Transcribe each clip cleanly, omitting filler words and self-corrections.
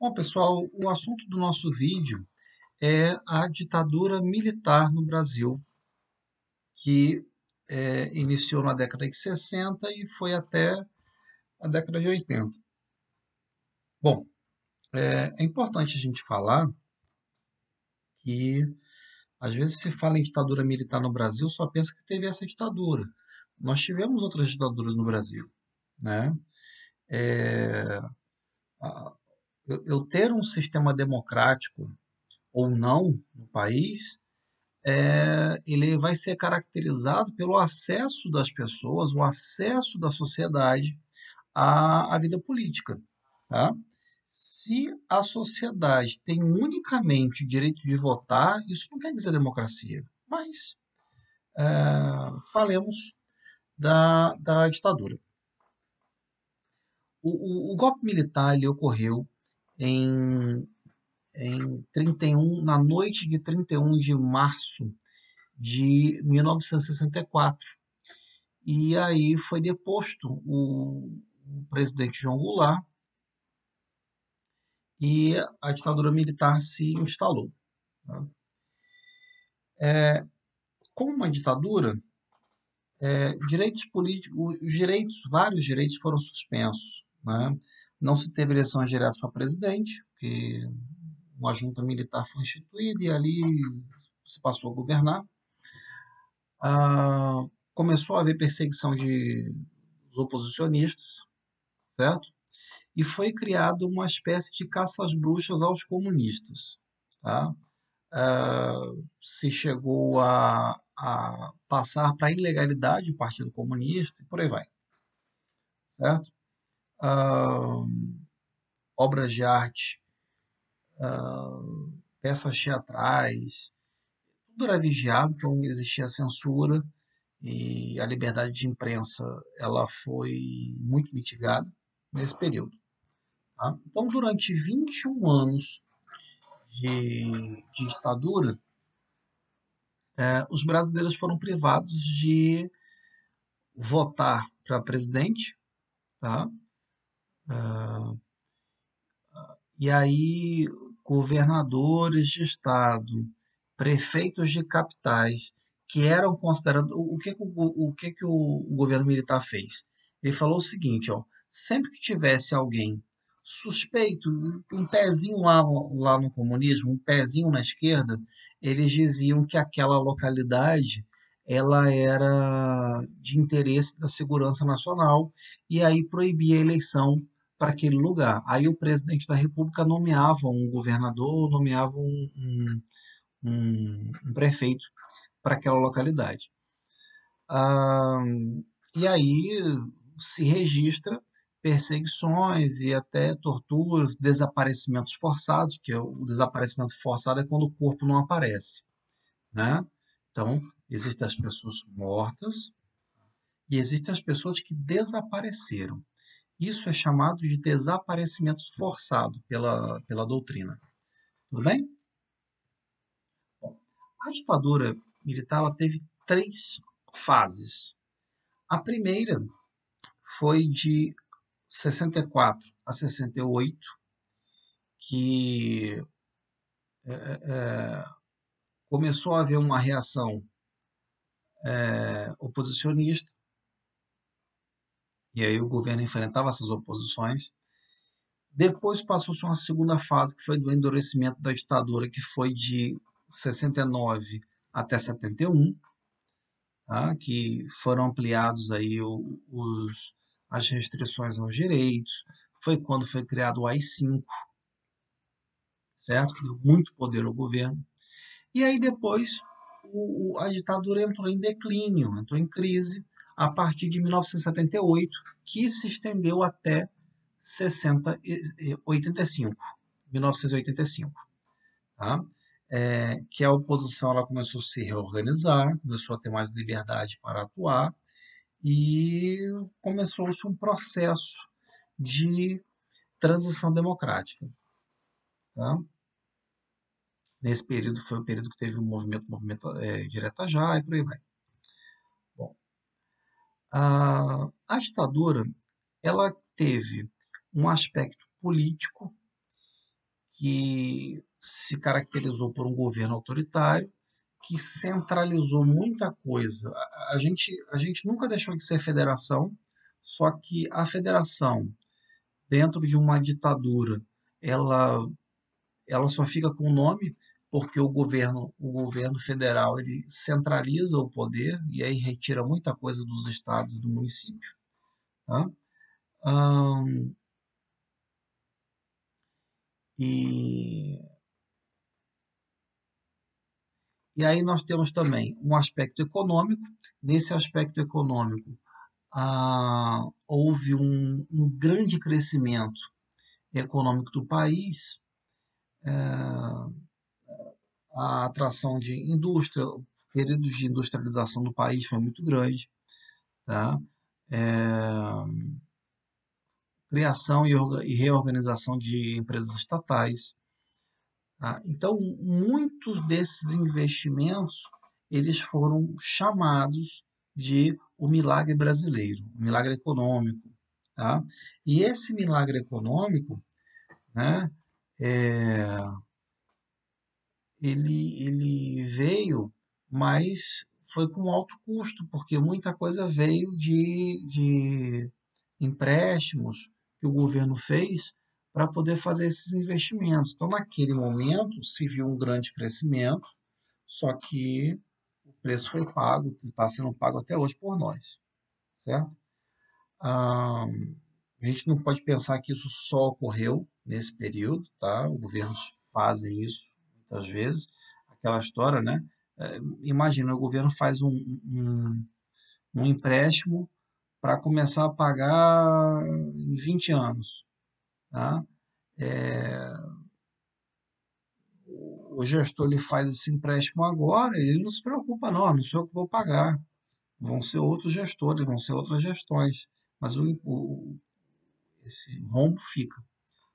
Bom, pessoal, o assunto do nosso vídeo é a ditadura militar no Brasil, que iniciou na década de 60 e foi até a década de 80. Bom, é importante a gente falar que, às vezes, se fala em ditadura militar no Brasil, só pensa que teve essa ditadura. Nós tivemos outras ditaduras no Brasil, né? É, eu ter um sistema democrático ou não no país ele vai ser caracterizado pelo acesso das pessoas, o acesso da sociedade à vida política. Tá? Se a sociedade tem unicamente o direito de votar, isso não quer dizer democracia. Mas falemos da ditadura. O golpe militar ele ocorreu em, em 31, na noite de 31 de março de 1964. E aí foi deposto o presidente João Goulart e a ditadura militar se instalou. Tá? Como uma ditadura, direitos políticos, vários direitos foram suspensos. Né? Não se teve eleições diretas para presidente, porque uma junta militar foi instituída e ali se passou a governar. Começou a haver perseguição dos oposicionistas, certo? E foi criada uma espécie de caça às bruxas aos comunistas. Tá? Se chegou a passar para a ilegalidade o Partido Comunista e por aí vai. Certo? Obras de arte, peças teatrais, tudo era vigiado, então existia censura e a liberdade de imprensa ela foi muito mitigada nesse período. Tá? Então, durante 21 anos de ditadura, os brasileiros foram privados de votar para presidente, tá? E aí governadores de estado, prefeitos de capitais, que eram considerados... O governo militar fez? Ele falou o seguinte, ó, sempre que tivesse alguém suspeito, um pezinho lá no comunismo, um pezinho na esquerda, eles diziam que aquela localidade ela era de interesse da segurança nacional e aí proibia a eleição para aquele lugar. Aí o presidente da República nomeava um governador, nomeava um prefeito para aquela localidade. E aí se registra perseguições e até torturas, desaparecimentos forçados, que o desaparecimento forçado é quando o corpo não aparece. Né? Então, existem as pessoas mortas e existem as pessoas que desapareceram. Isso é chamado de desaparecimento forçado pela doutrina. Tudo bem? Bom, a ditadura militar ela teve 3 fases. A primeira foi de 64 a 68, que começou a haver uma reação oposicionista, e aí o governo enfrentava essas oposições. Depois passou-se uma segunda fase, que foi do endurecimento da ditadura, que foi de 69 até 71, tá? Que foram ampliados aí as restrições aos direitos. Foi quando foi criado o AI-5, certo? Que deu muito poder ao governo. E aí depois a ditadura entrou em declínio, entrou em crise a partir de 1978, que se estendeu até 85, 1985. Tá? Que a oposição ela começou a se reorganizar, começou a ter mais liberdade para atuar e começou-se um processo de transição democrática. Tá? Nesse período foi o período que teve o movimento Direta Já e por aí vai. Bom, a ditadura ela teve um aspecto político que se caracterizou por um governo autoritário, que centralizou muita coisa. A gente nunca deixou de ser federação, só que a federação, dentro de uma ditadura, ela, ela só fica com o nome porque o governo federal ele centraliza o poder e aí retira muita coisa dos estados e do município. Tá? Ahn, e, e aí nós temos também um aspecto econômico. Nesse aspecto econômico, houve um grande crescimento econômico do país, a atração de indústria, o período de industrialização do país foi muito grande, tá? Criação e reorganização de empresas estatais. Tá? Então, muitos desses investimentos eles foram chamados de o milagre brasileiro, o milagre econômico. Tá? E esse milagre econômico, né, é, ele veio, mas foi com alto custo, porque muita coisa veio de empréstimos que o governo fez para poder fazer esses investimentos. Então, naquele momento, se viu um grande crescimento, só que o preço foi pago, está sendo pago até hoje por nós, certo? Ah, a gente não pode pensar que isso só ocorreu nesse período, tá? Os governos fazem isso muitas vezes. Aquela história, né? Imagina, o governo faz um empréstimo para começar a pagar em 20 anos. Tá? O gestor ele faz esse empréstimo agora, ele não se preocupa, não sou eu que vou pagar. Vão ser outros gestores, vão ser outras gestões. Mas esse rombo fica.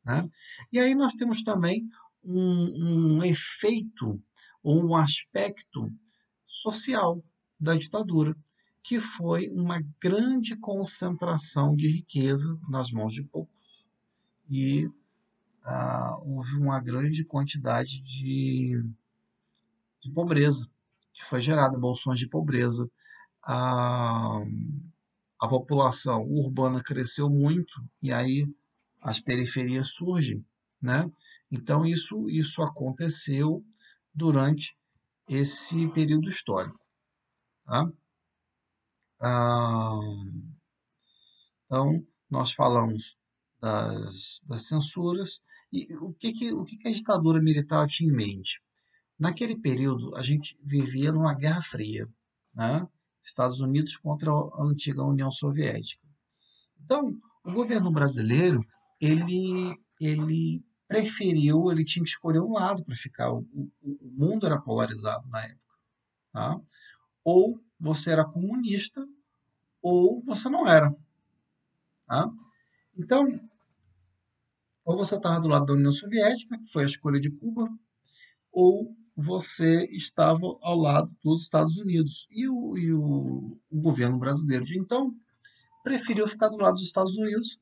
Né? E aí nós temos também um efeito ou um aspecto social da ditadura, que foi uma grande concentração de riqueza nas mãos de poucos. E houve uma grande quantidade de pobreza que foi gerada, bolsões de pobreza. A, a população urbana cresceu muito e aí as periferias surgem, né? Então isso aconteceu durante esse período histórico, tá? Ah, então nós falamos das censuras e o que a ditadura militar tinha em mente? Naquele período a gente vivia numa Guerra Fria, né? Estados Unidos contra a antiga União Soviética. Então, o governo brasileiro, ele preferiu, ele tinha que escolher um lado para ficar. O mundo era polarizado na época. Tá? Ou você era comunista, ou você não era. Tá? Então, ou você estava do lado da União Soviética, que foi a escolha de Cuba, ou você estava ao lado dos Estados Unidos. E o governo brasileiro de então preferiu ficar do lado dos Estados Unidos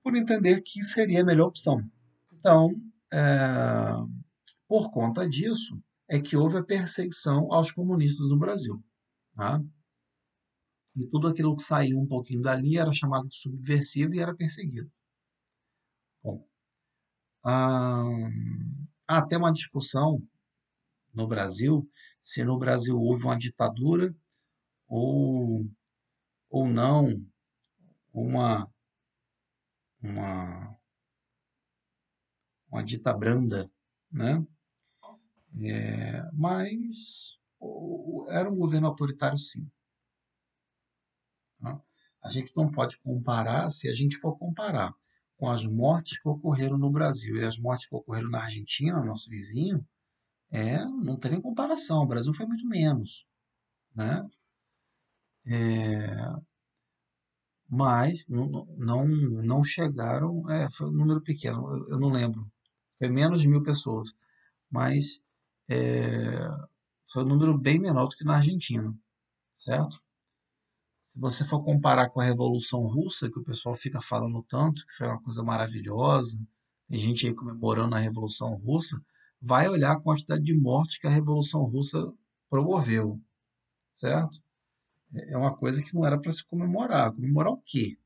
por entender que seria a melhor opção. Então, é, por conta disso, é que houve a perseguição aos comunistas no Brasil. Tá? E tudo aquilo que saiu um pouquinho dali era chamado de subversivo e era perseguido. Bom, há até uma discussão no Brasil se no Brasil houve uma ditadura ou, ou não, uma, uma, uma dita branda, né? Mas era um governo autoritário, sim. Tá? A gente não pode comparar, se a gente for comparar com as mortes que ocorreram no Brasil e as mortes que ocorreram na Argentina, nosso vizinho, não tem nem comparação. O Brasil foi muito menos, né? Mas não chegaram, foi um número pequeno, eu não lembro, foi menos de 1.000 pessoas, mas é, foi um número bem menor do que na Argentina, certo? Se você for comparar com a Revolução Russa, que o pessoal fica falando tanto, que foi uma coisa maravilhosa, tem gente aí comemorando a Revolução Russa, vai olhar a quantidade de mortes que a Revolução Russa promoveu, certo? É uma coisa que não era para se comemorar. Comemorar o quê?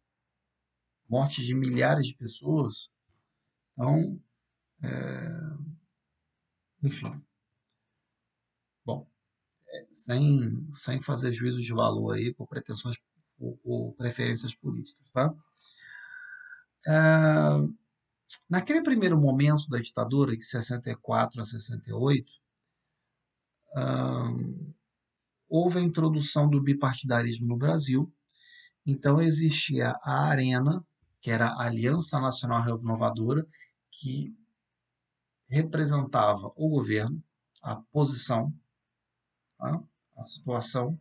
Mortes de milhares de pessoas? Então, enfim, bom, sem fazer juízo de valor aí por pretensões ou preferências políticas, tá? Naquele primeiro momento da ditadura, de 64 a 68, houve a introdução do bipartidarismo no Brasil. Então existia a ARENA, que era a Aliança Nacional Renovadora, que representava o governo, a posição, tá? A situação,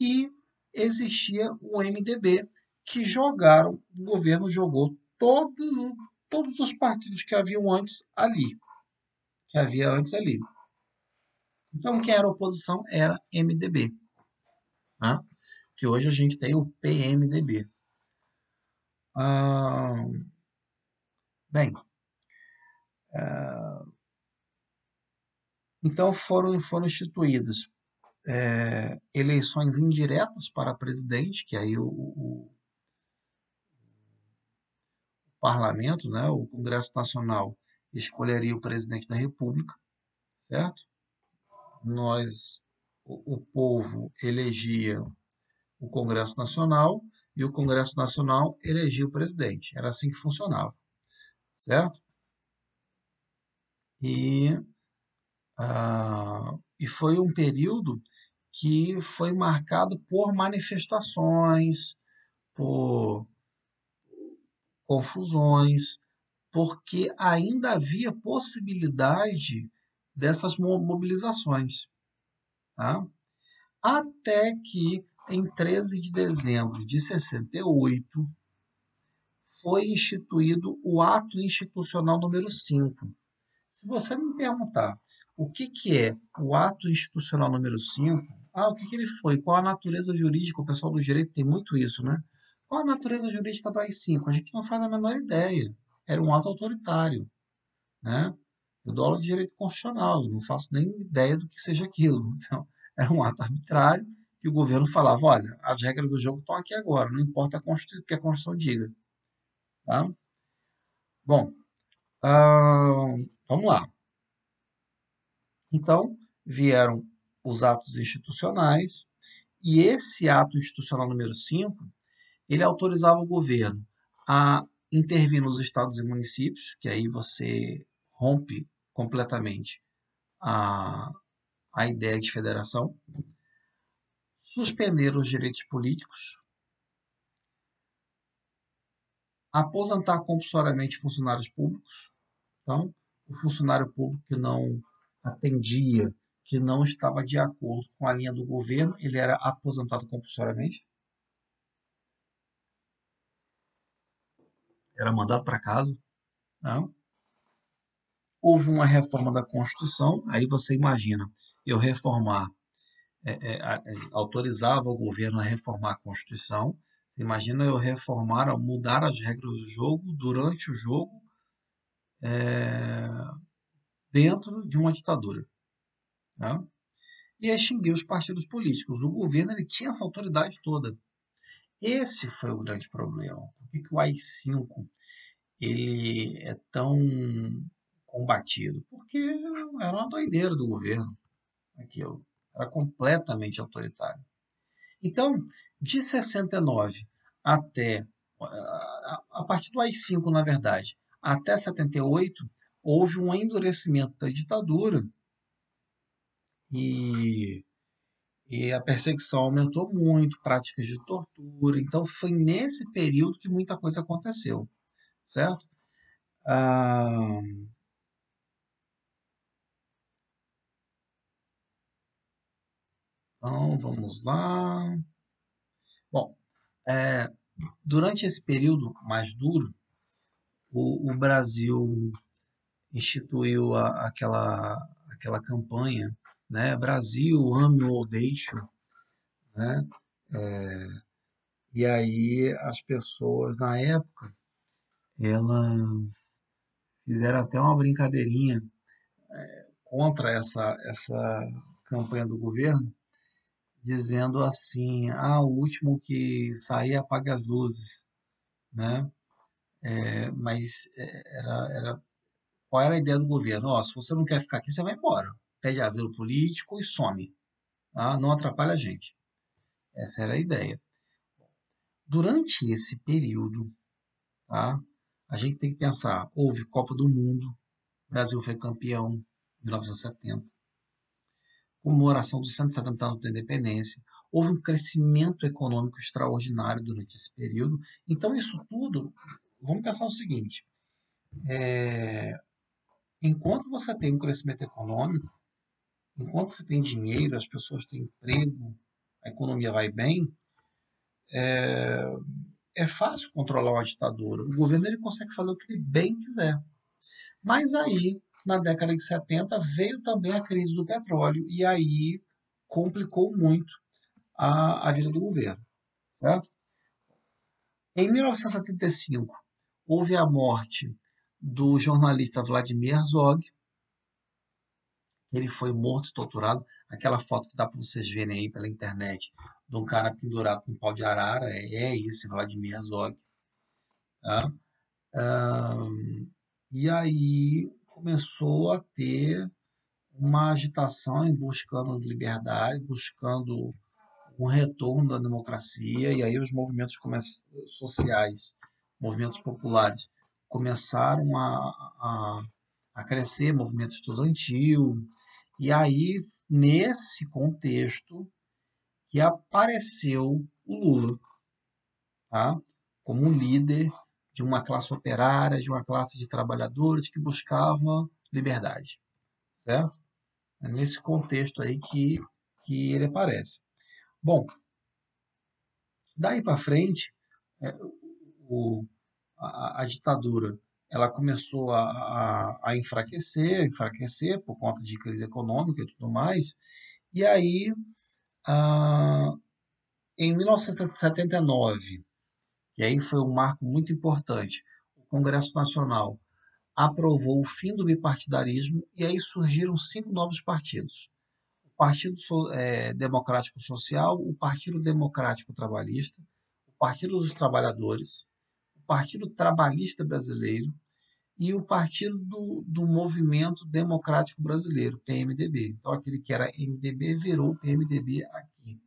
e existia o MDB, que o governo jogou todos os partidos que haviam antes ali, que havia antes ali. Então, quem era oposição era MDB, né? Que hoje a gente tem o PMDB. Ah, bem, então foram instituídas eleições indiretas para presidente, que aí o parlamento, né, o Congresso Nacional, escolheria o presidente da República, certo? O povo elegia o Congresso Nacional e o Congresso Nacional elegia o presidente. Era assim que funcionava, certo? E, e foi um período que foi marcado por manifestações, por confusões, porque ainda havia possibilidade dessas mobilizações. Tá? Até que, em 13 de dezembro de 68, foi instituído o Ato Institucional número 5. Se você me perguntar o que é o Ato Institucional número 5, o que ele foi? Qual a natureza jurídica? O pessoal do direito tem muito isso, né? Qual a natureza jurídica do AI-5? A gente não faz a menor ideia. Era um ato autoritário, né? Eu dou aula de direito constitucional, eu não faço nem ideia do que seja aquilo. Então, era um ato arbitrário que o governo falava, olha, as regras do jogo estão aqui agora, não importa o que a Constituição diga. Tá? Bom, vamos lá. Então, vieram os atos institucionais, e esse ato institucional número 5, ele autorizava o governo a intervir nos estados e municípios, que aí você rompe completamente a, a ideia de federação, suspender os direitos políticos, aposentar compulsoriamente funcionários públicos. Então, o funcionário público que não atendia, que não estava de acordo com a linha do governo, ele era aposentado compulsoriamente, era mandado para casa. Não? Houve uma reforma da Constituição, aí você imagina, eu reformar, autorizava o governo a reformar a Constituição, você imagina eu reformar, mudar as regras do jogo durante o jogo, dentro de uma ditadura. Né? E extinguir os partidos políticos. O governo ele tinha essa autoridade toda. Esse foi o grande problema. Por que o AI-5 ele é tão combatido? Porque era uma doideira do governo. Aquilo era completamente autoritário. Então, de 69 até, a partir do AI-5, na verdade, até 78, houve um endurecimento da ditadura e a perseguição aumentou muito, práticas de tortura. Então, foi nesse período que muita coisa aconteceu, certo? Ah, então, vamos lá. Bom, é, durante esse período mais duro, o Brasil instituiu aquela campanha, né? Brasil, ame ou deixe, né? E aí as pessoas, na época, elas fizeram até uma brincadeirinha contra essa campanha do governo, dizendo assim, o último que sair apaga as luzes, né? Qual era a ideia do governo? Se você não quer ficar aqui, você vai embora. Pede asilo político e some. Tá? Não atrapalha a gente. Essa era a ideia. Durante esse período, tá? A gente tem que pensar, houve Copa do Mundo, o Brasil foi campeão em 1970, comemoração dos 170 anos da independência, houve um crescimento econômico extraordinário durante esse período. Então, isso tudo, vamos pensar o seguinte, enquanto você tem um crescimento econômico, enquanto você tem dinheiro, as pessoas têm emprego, a economia vai bem, é fácil controlar uma ditadura. O governo ele consegue fazer o que ele bem quiser. Mas aí, na década de 70, veio também a crise do petróleo e aí complicou muito a vida do governo. Certo? Em 1975, houve a morte do jornalista Vladimir Herzog. Ele foi morto e torturado. Aquela foto que dá para vocês verem aí pela internet de um cara pendurado com um pau de arara é esse Vladimir Herzog. Tá? E aí começou a ter uma agitação em buscando liberdade, buscando um retorno da democracia, e aí os movimentos sociais, movimentos populares, começaram a crescer, movimento estudantil, e aí, nesse contexto, que apareceu o Lula, tá? Como um líder de uma classe operária, de uma classe de trabalhadores que buscava liberdade, certo? É nesse contexto aí que ele aparece. Bom, daí para frente, a ditadura ela começou a enfraquecer por conta de crise econômica e tudo mais, e aí, em 1979, e aí foi um marco muito importante, o Congresso Nacional aprovou o fim do bipartidarismo e aí surgiram 5 novos partidos. O Partido Democrático Social, o Partido Democrático Trabalhista, o Partido dos Trabalhadores, o Partido Trabalhista Brasileiro e o Partido do Movimento Democrático Brasileiro, PMDB. Então, aquele que era MDB virou PMDB aqui,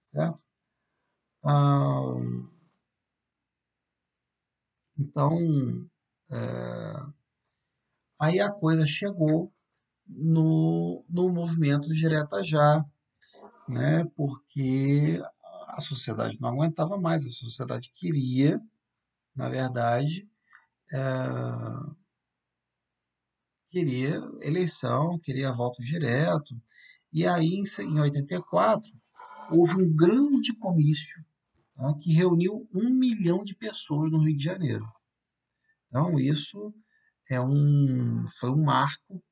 certo? Então, aí a coisa chegou no movimento Direta Já, né? Porque a sociedade não aguentava mais, a sociedade queria, na verdade, queria eleição, queria voto direto. E aí, em 84, houve um grande comício, tá, que reuniu 1 milhão de pessoas no Rio de Janeiro. Então, isso foi um marco,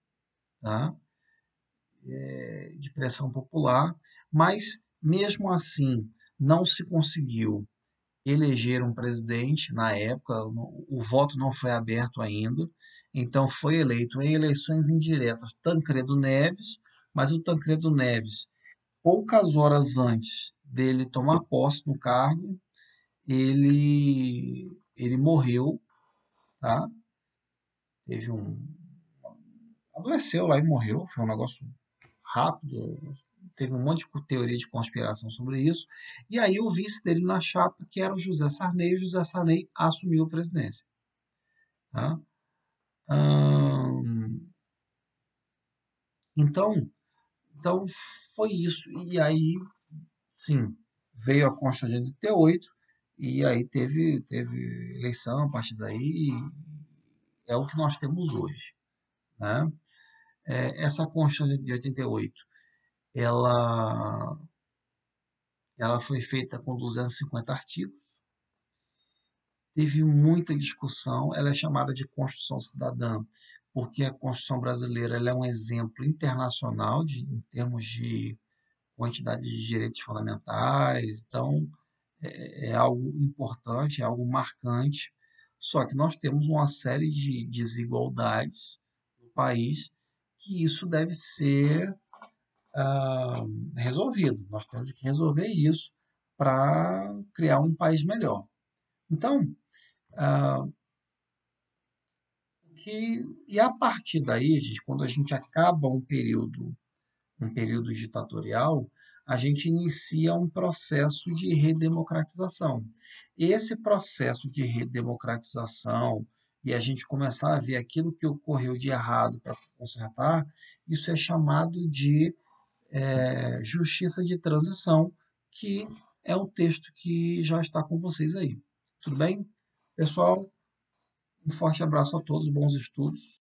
tá, de pressão popular, mas, mesmo assim, não se conseguiu eleger um presidente na época, o voto não foi aberto ainda, então foi eleito em eleições indiretas Tancredo Neves, mas o Tancredo Neves, poucas horas antes dele tomar posse no cargo, ele morreu, tá? Adoeceu lá e morreu, foi um negócio rápido, teve um monte de teoria de conspiração sobre isso, e aí o vice dele na chapa, que era o José Sarney, assumiu a presidência. Tá? Então foi isso, e aí, sim, veio a Constituição de 88, e aí teve eleição a partir daí, é o que nós temos hoje. Né? Essa Constituição de 88, ela foi feita com 250 artigos, teve muita discussão, ela é chamada de Constituição Cidadã, porque a Constituição brasileira ela é um exemplo internacional em termos de quantidade de direitos fundamentais, então é algo importante, é algo marcante, Só que nós temos uma série de desigualdades no país que isso deve ser resolvido. Nós temos que resolver isso para criar um país melhor. Então, ah, e a partir daí, gente, quando a gente acaba um período ditatorial, a gente inicia um processo de redemocratização. Esse processo de redemocratização e a gente começar a ver aquilo que ocorreu de errado para consertar, isso é chamado de justiça de transição, que é o texto que já está com vocês aí. Tudo bem? Pessoal, um forte abraço a todos, bons estudos.